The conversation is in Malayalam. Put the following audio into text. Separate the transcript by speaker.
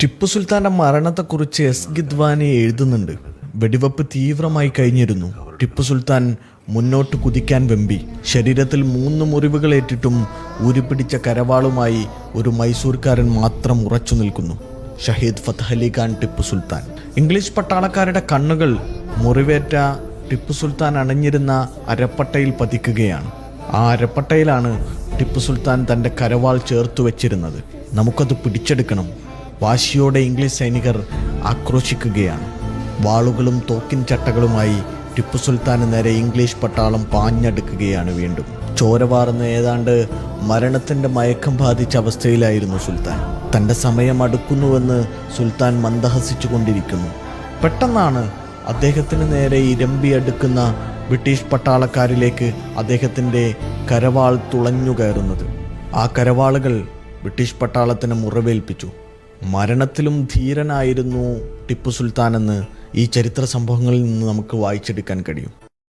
Speaker 1: ടിപ്പു സുൽത്താന്റെ മരണത്തെക്കുറിച്ച് എസ് ഗിദ്വാനി എഴുതുന്നുണ്ട്. വെടിവെപ്പ് തീവ്രമായി കഴിഞ്ഞിരുന്നു. ടിപ്പു സുൽത്താൻ മുന്നോട്ട് കുതിക്കാൻ വെമ്പി. ശരീരത്തിൽ 3 മുറിവുകളേറ്റിട്ടും ഊരിപ്പിടിച്ച കരവാളുമായി ഒരു മൈസൂർക്കാരൻ മാത്രം ഉറച്ചു നിൽക്കുന്നു. ഷഹീദ് ഫതഹ് അലി ഖാൻ ടിപ്പു സുൽത്താൻ. ഇംഗ്ലീഷ് പട്ടാളക്കാരുടെ കണ്ണുകൾ മുറിവേറ്റ ടിപ്പു സുൽത്താൻ അണിഞ്ഞിരുന്ന അരപ്പട്ടയിൽ പതിക്കുകയാണ്. ആ അരപ്പട്ടയിലാണ് ടിപ്പു സുൽത്താൻ തൻ്റെ കരവാൾ ചേർത്തു വെച്ചിരുന്നത്. നമുക്കത് പിടിച്ചെടുക്കണം. വാശിയോടെ ഇംഗ്ലീഷ് സൈനികർ ആക്രോശിക്കുകയാണ്. വാളുകളും തോക്കിൻ ചട്ടകളുമായി ടിപ്പു സുൽത്താന് നേരെ ഇംഗ്ലീഷ് പട്ടാളം പാഞ്ഞടുക്കുകയാണ്. വീണ്ടും ചോരവാർന്ന് ഏതാണ്ട് മരണത്തിൻ്റെ മയക്കം ബാധിച്ച അവസ്ഥയിലായിരുന്നു സുൽത്താൻ. തൻ്റെ സമയം അടുക്കുന്നുവെന്ന് സുൽത്താൻ മന്ദഹസിച്ചു കൊണ്ടിരിക്കുന്നു. പെട്ടെന്നാണ് അദ്ദേഹത്തിന് നേരെ ഇരമ്പിയടുക്കുന്ന ബ്രിട്ടീഷ് പട്ടാളക്കാരിലേക്ക് അദ്ദേഹത്തിൻ്റെ കരവാൾ തുളഞ്ഞു കയറുന്നത്. ആ കരവാളുകൾ ബ്രിട്ടീഷ് പട്ടാളത്തിന് മുറിവേൽപ്പിച്ചു. മരണത്തിലും ധീരനായിരുന്നു ടിപ്പു സുൽത്താൻ എന്ന് ഈ ചരിത്ര സംഭവങ്ങളിൽ നിന്ന് നമുക്ക് വായിച്ചെടുക്കാൻ കഴിയും.